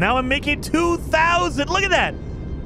Now I'm making 2,000. Look at that.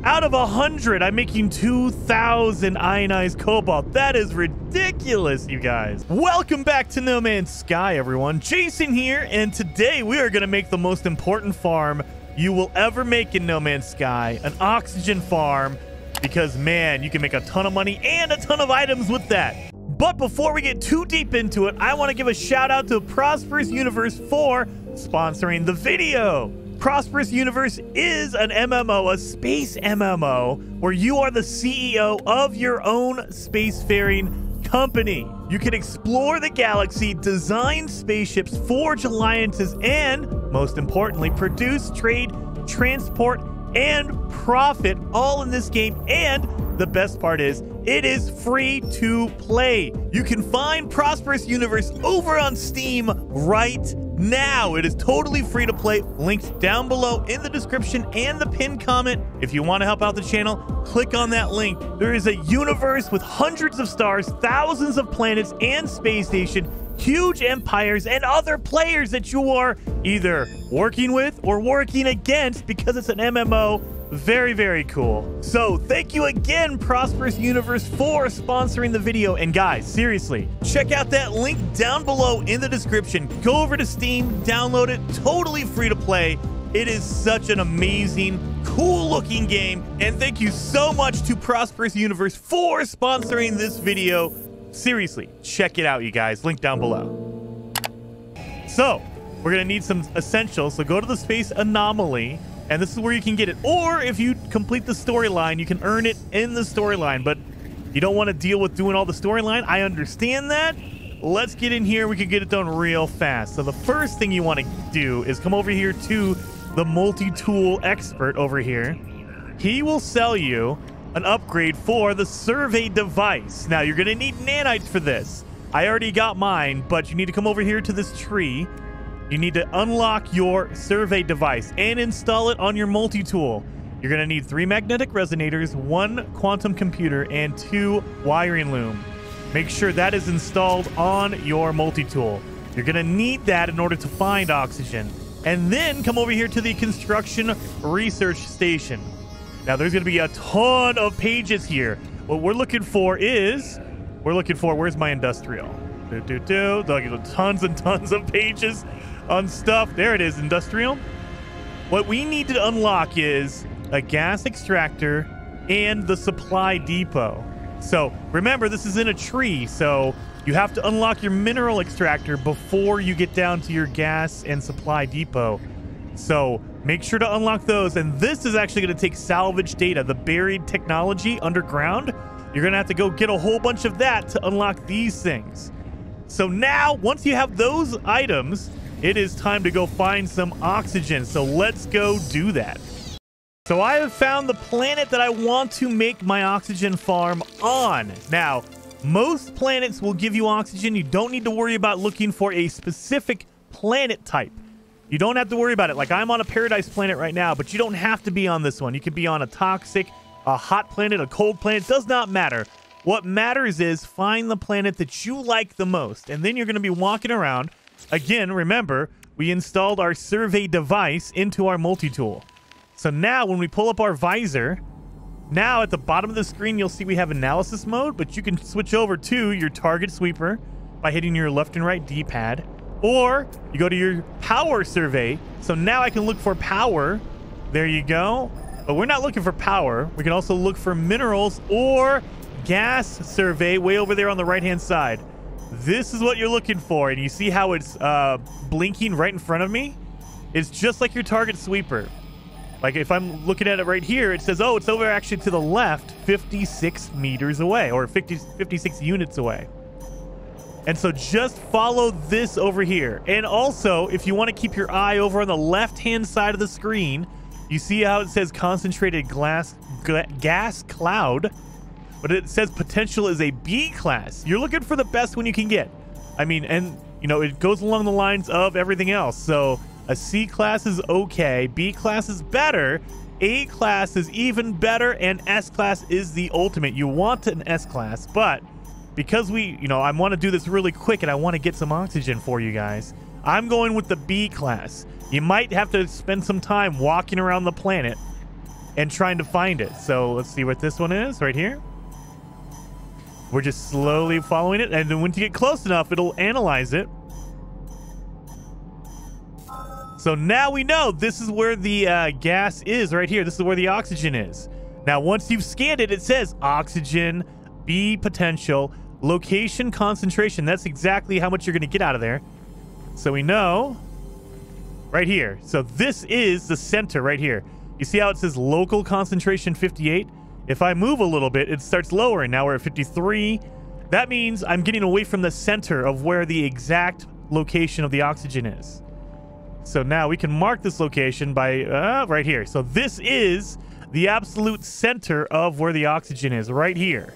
Out of 100, I'm making 2,000 ionized cobalt. That is ridiculous, you guys. Welcome back to No Man's Sky, everyone. Jason here, and today we are going to make the most important farm you will ever make in No Man's Sky, an oxygen farm, because, man, you can make a ton of money and a ton of items with that. But before we get too deep into it, I want to give a shout out to Prosperous Universe for sponsoring the video. Prosperous Universe is an MMO, a space MMO, where you are the CEO of your own spacefaring company. You can explore the galaxy, design spaceships, forge alliances, and, most importantly, produce, trade, transport, and profit all in this game. And the best part is, it is free to play. You can find Prosperous Universe over on Steam right now. It is totally free to play. Linked down below in the description and the pinned comment. If you want to help out the channel, click on that link. There is a universe with hundreds of stars, thousands of planets and space station, huge empires, and other players that you are either working with or working against because it's an MMO. Very, very cool. So thank you again, Prosperous Universe, for sponsoring the video. And guys, seriously, check out that link down below in the description. Go over to Steam, download it, totally free to play. It is such an amazing, cool looking game. And thank you so much to Prosperous Universe for sponsoring this video. Seriously, check it out, you guys. Link down below. So we're gonna need some essentials. So go to the space anomaly, and this is where you can get it. Or if you complete the storyline, you can earn it in the storyline. But you don't want to deal with doing all the storyline. I understand that. Let's get in here. We can get it done real fast. So the first thing you want to do is come over here to the multi-tool expert over here. He will sell you an upgrade for the survey device. Now, you're going to need nanites for this. I already got mine, but you need to come over here to this tree. You need to unlock your survey device and install it on your multi-tool. You're going to need 3 magnetic resonators, 1 quantum computer, and 2 wiring loom. Make sure that is installed on your multi-tool. You're going to need that in order to find oxygen. And then come over here to the construction research station. Now, there's going to be a ton of pages here. What we're looking for is, where's my industrial? Tons and tons of pages on stuff. There it is, industrial. What we need to unlock is a gas extractor and the supply depot. So remember, this is in a tree, so you have to unlock your mineral extractor before you get down to your gas and supply depot. So make sure to unlock those. And this is actually going to take salvage data, the buried technology underground. You're going to have to go get a whole bunch of that to unlock these things. So now, once you have those items, it is time to go find some oxygen. So let's go do that. So I have found the planet that I want to make my oxygen farm on. Now, most planets will give you oxygen. You don't need to worry about looking for a specific planet type. You don't have to worry about it. Like, I'm on a paradise planet right now, but you don't have to be on this one. You could be on a toxic, a hot planet, a cold planet. It does not matter. What matters is find the planet that you like the most. And then you're going to be walking around. Again, remember, we installed our survey device into our multi-tool. So now when we pull up our visor, now at the bottom of the screen, you'll see we have analysis mode, but you can switch over to your target sweeper by hitting your left and right D-pad, or you go to your power survey. So now I can look for power. There you go. But we're not looking for power. We can also look for minerals or gas survey way over there on the right-hand side. This is what you're looking for, and you see how it's blinking right in front of me? It's just like your target sweeper. Like, if I'm looking at it right here, it says, oh, it's over actually to the left 56 meters away, or 56 units away. And so just follow this over here. And also, if you want to keep your eye over on the left-hand side of the screen, you see how it says concentrated gas cloud? But it says potential is a B class. You're looking for the best one you can get. I mean, and, you know, it goes along the lines of everything else. So a C class is okay. B class is better. A class is even better. And S class is the ultimate. You want an S class, but because I want to do this really quick and I want to get some oxygen for you guys, I'm going with the B class. You might have to spend some time walking around the planet and trying to find it. So let's see what this one is right here. We're just slowly following it, and then when you get close enough, it'll analyze it. So now we know this is where the gas is right here. This is where the oxygen is. Now, once you've scanned it, it says oxygen, B potential, location, concentration. That's exactly how much you're going to get out of there. So we know right here. So this is the center right here. You see how it says local concentration 58? If I move a little bit, it starts lowering. Now we're at 53. That means I'm getting away from the center of where the exact location of the oxygen is. So now we can mark this location by right here. So this is the absolute center of where the oxygen is, right here.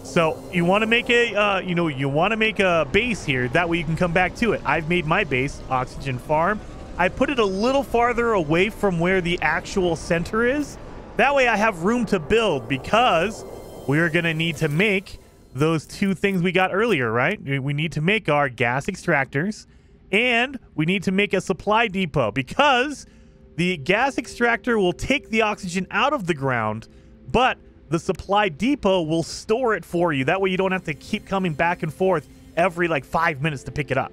So you want to make a, you want to make a base here. That way you can come back to it. I've made my base, oxygen farm. I put it a little farther away from where the actual center is. That way I have room to build, because we're going to need to make those two things we got earlier, right? We need to make our gas extractors, and we need to make a supply depot, because the gas extractor will take the oxygen out of the ground, but the supply depot will store it for you. That way you don't have to keep coming back and forth every like 5 minutes to pick it up.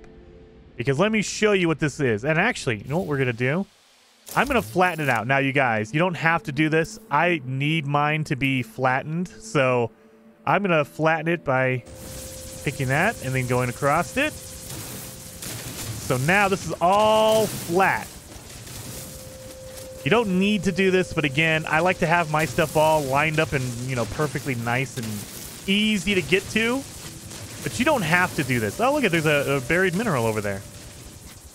Because let me show you what this is. And actually, you know what we're going to do? I'm going to flatten it out. Now, you guys, you don't have to do this. I need mine to be flattened. So I'm going to flatten it by picking that and then going across it. So now this is all flat. You don't need to do this, but again, I like to have my stuff all lined up and, perfectly nice and easy to get to. But you don't have to do this. Oh, look at, there's a buried mineral over there.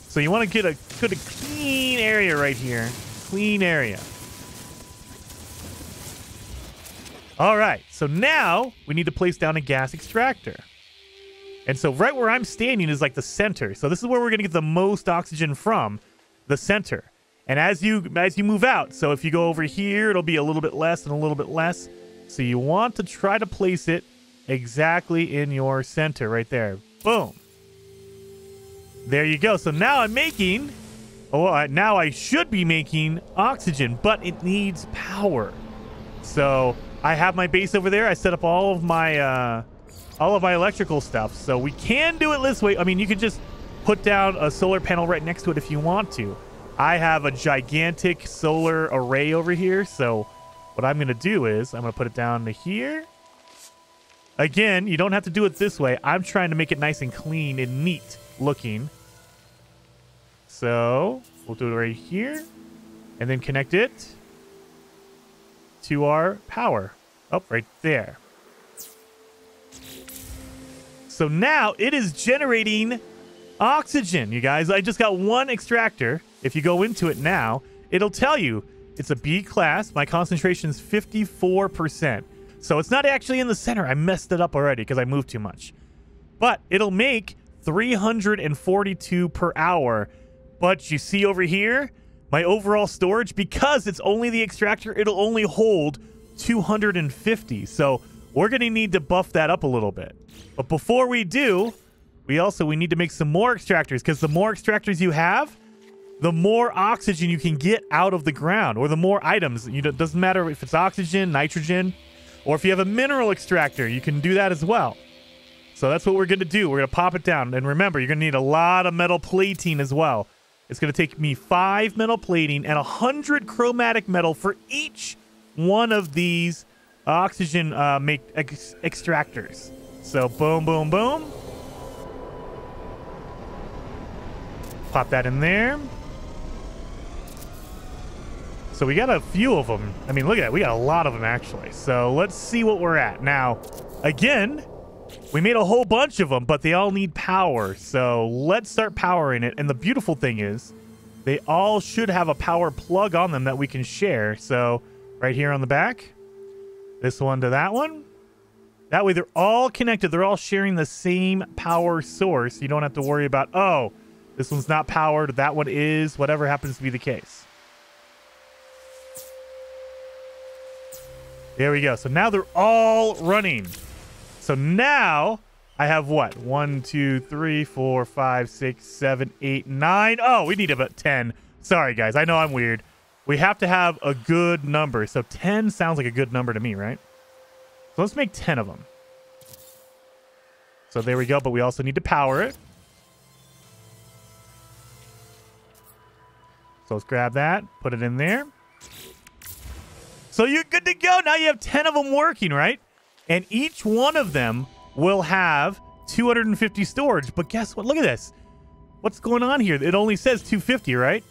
So you want to get a clean area right here. Clean area. All right. So now we need to place down a gas extractor. And so right where I'm standing is like the center. So this is where we're going to get the most oxygen from, the center. And as you move out, so if you go over here, it'll be a little bit less and a little bit less. So you want to try to place it exactly in your center right there. Boom. There you go. So now I'm making, now I should be making oxygen, but it needs power. So I have my base over there. I set up all of my electrical stuff. So we can do it this way. I mean, you could just put down a solar panel right next to it if you want to. I have a gigantic solar array over here. So what I'm going to do is I'm going to put it down to here. Again, you don't have to do it this way. I'm trying to make it nice and clean and neat looking. So we'll do it right here and then connect it to our power. Oh, right there. So now it is generating oxygen, you guys. I just got one extractor. If you go into it now, it'll tell you it's a B class. My concentration is 54%. So it's not actually in the center. I messed it up already because I moved too much. But it'll make 342 per hour. But you see over here, my overall storage, because it's only the extractor, it'll only hold 250. So we're going to need to buff that up a little bit. But before we do, we need to make some more extractors, because the more extractors you have, the more oxygen you can get out of the ground, or the more items. It doesn't matter if it's oxygen, nitrogen, or if you have a mineral extractor, you can do that as well. So that's what we're going to do. We're going to pop it down. And remember, you're going to need a lot of metal plating as well. It's going to take me 5 metal plating and 100 chromatic metal for each one of these oxygen extractors. So boom, boom, boom. Pop that in there. So we got a few of them. I mean, look at that. We got a lot of them, actually. So let's see what we're at. Now, again, we made a whole bunch of them, but they all need power. So let's start powering it. And the beautiful thing is they all should have a power plug on them that we can share. So right here on the back, this one to that one. That way they're all connected. They're all sharing the same power source. You don't have to worry about, oh, this one's not powered, that one is, whatever happens to be the case. There we go. So now they're all running. So now I have what? 1, 2, 3, 4, 5, 6, 7, 8, 9. Oh, we need about 10. Sorry, guys. I know I'm weird. We have to have a good number. So 10 sounds like a good number to me, right? So let's make 10 of them. So there we go. But we also need to power it. So let's grab that. Put it in there. So you're good to go. Now you have 10 of them working, right? And each one of them will have 250 storage. But guess what? Look at this. What's going on here? It only says 250, right?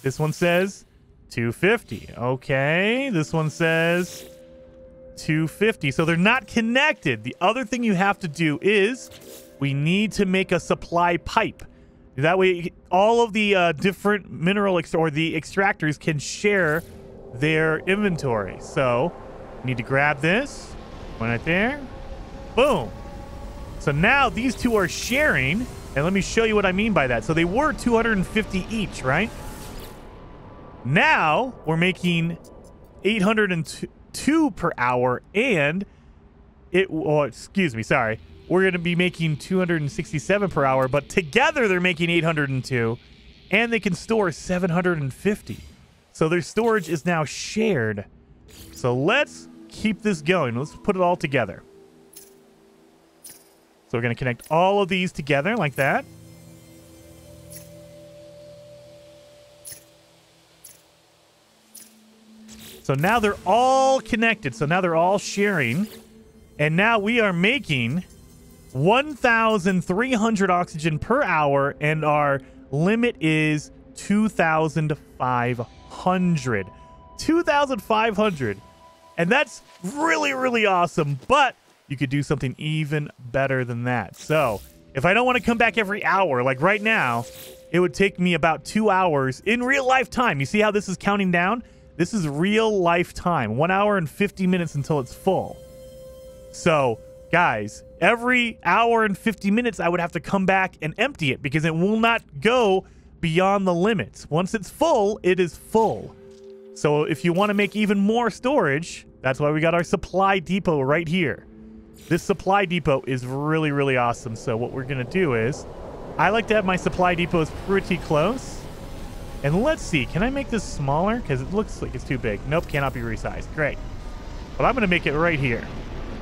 This one says 250. Okay. This one says 250. So they're not connected. The other thing you have to do is we need to make a supply pipe. That way all of the different mineral or the extractors can share their inventory. So we need to grab this. One right there. Boom. So now these two are sharing, and let me show you what I mean by that. So they were 250 each, right? Now we're making 802 per hour, and excuse me, sorry. We're going to be making 267 per hour, but together they're making 802, and they can store 750. So their storage is now shared. So let's keep this going. Let's put it all together. So we're going to connect all of these together like that. So now they're all connected. So now they're all sharing. And now we are making 1,300 oxygen per hour. And our limit is 2,500. 2,500. And that's really, really awesome. But you could do something even better than that. So if I don't want to come back every hour, like right now, it would take me about 2 hours in real life time. You see how this is counting down? This is real life time. 1 hour and 50 minutes until it's full. So guys, every hour and 50 minutes, I would have to come back and empty it because it will not go beyond the limits. Once it's full, it is full. So if you want to make even more storage, that's why we got our supply depot right here. This supply depot is really, really awesome. So what we're going to do is, I like to have my supply depots pretty close. And let's see, can I make this smaller? Because it looks like it's too big. Nope, cannot be resized. Great. But I'm going to make it right here.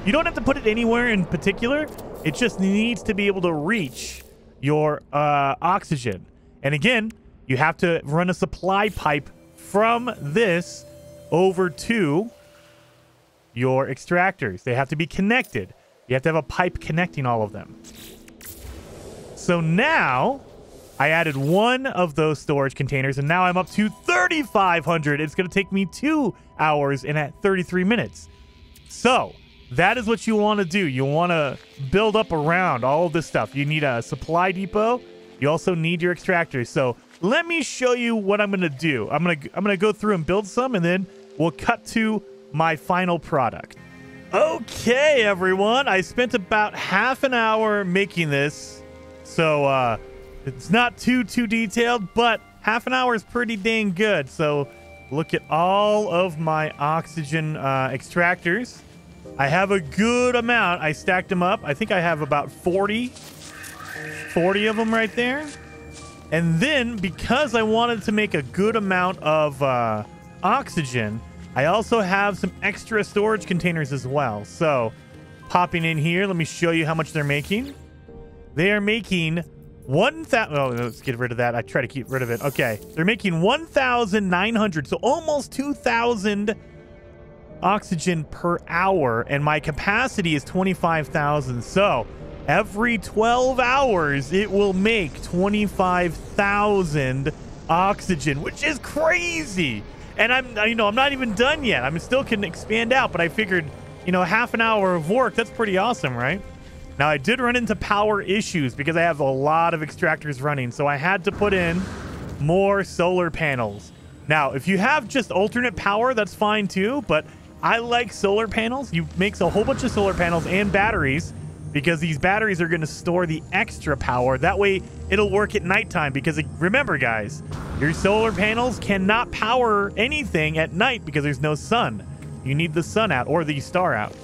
You don't have to put it anywhere in particular. It just needs to be able to reach your oxygen. And again, you have to run a supply pipe from this over to your extractors. They have to be connected. You have to have a pipe connecting all of them. So now I added one of those storage containers, and now I'm up to 3,500. It's going to take me 2 hours and at 33 minutes. So that is what you want to do. You want to build up around all of this stuff. You need a supply depot. You also need your extractors. So let me show you what I'm going to do. I'm going to go through and build some, and then we'll cut to my final product. Okay, everyone. I spent about half an hour making this. So it's not too detailed, but half an hour is pretty dang good. So look at all of my oxygen extractors. I have a good amount. I stacked them up. I think I have about 40 of them right there. And then because I wanted to make a good amount of oxygen, I also have some extra storage containers as well. So popping in here, let me show you how much they're making. They are making 1,000. Oh, let's get rid of that. I try to keep rid of it. Okay. They're making 1,900. So almost 2,000 oxygen per hour. And my capacity is 25,000. So every 12 hours, it will make 25,000 oxygen, which is crazy. And I'm not even done yet. I'm still can expand out, but I figured, half an hour of work, that's pretty awesome, right? Now, I did run into power issues because I have a lot of extractors running, so I had to put in more solar panels. Now, if you have just alternate power, that's fine too, but I like solar panels. You make a whole bunch of solar panels and batteries because these batteries are going to store the extra power. That way, it'll work at nighttime because, remember, guys, your solar panels cannot power anything at night because there's no sun. You need the sun out or the star out.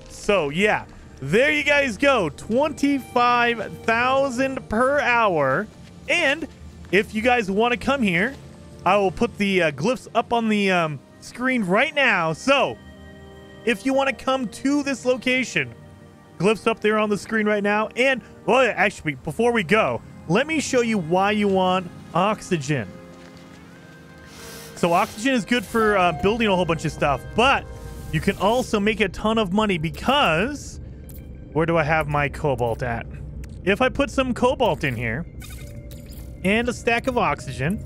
So, yeah. there you guys go. 25,000 per hour. And if you guys want to come here, I will put the glyphs up on the screen right now. So if you want to come to this location, glyphs up there on the screen right now. And, well, actually, before we go, let me show you why you want oxygen. So oxygen is good for building a whole bunch of stuff, but you can also make a ton of money because, where do I have my cobalt at? If I put some cobalt in here and a stack of oxygen,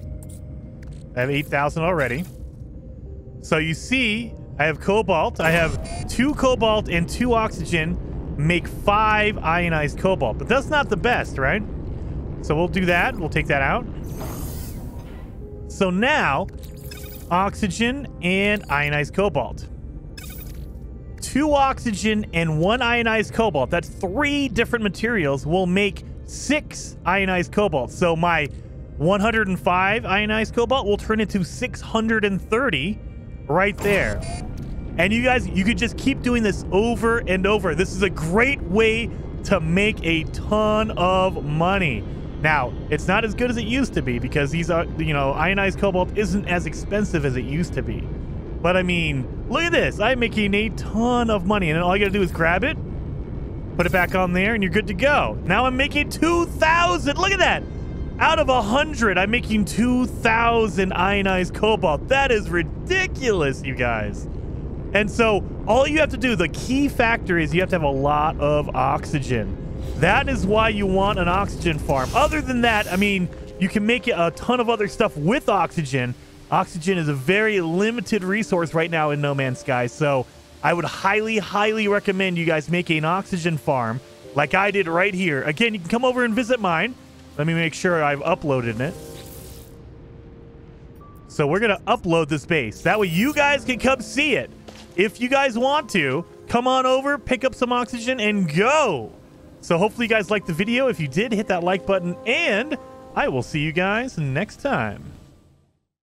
I have 8,000 already. So you see, I have cobalt. I have 2 cobalt and 2 oxygen make 5 ionized cobalt, but that's not the best, right? So we'll do that. We'll take that out. So now, oxygen and ionized cobalt. 2 oxygen and 1 ionized cobalt. That's 3 different materials will make 6 ionized cobalt. So my 105 ionized cobalt will turn into 630 right there. And you guys, you could just keep doing this over and over. This is a great way to make a ton of money. Now, it's not as good as it used to be because these are, you know, ionized cobalt isn't as expensive as it used to be. But I mean, look at this. I'm making a ton of money, and then all you gotta do is grab it, put it back on there, and you're good to go. Now I'm making 2,000. Look at that. Out of 100, I'm making 2,000 ionized cobalt. That is ridiculous, you guys. And so all you have to do, the key factor is you have to have a lot of oxygen. That is why you want an oxygen farm. Other than that, I mean, you can make a ton of other stuff with oxygen. Oxygen is a very limited resource right now in No Man's Sky. So I would highly, highly recommend you guys make an oxygen farm like I did right here. Again, you can come over and visit mine. Let me make sure I've uploaded it. So we're going to upload this base. That way you guys can come see it. If you guys want to, come on over, pick up some oxygen, and go. So hopefully you guys liked the video. If you did, hit that like button, and I will see you guys next time.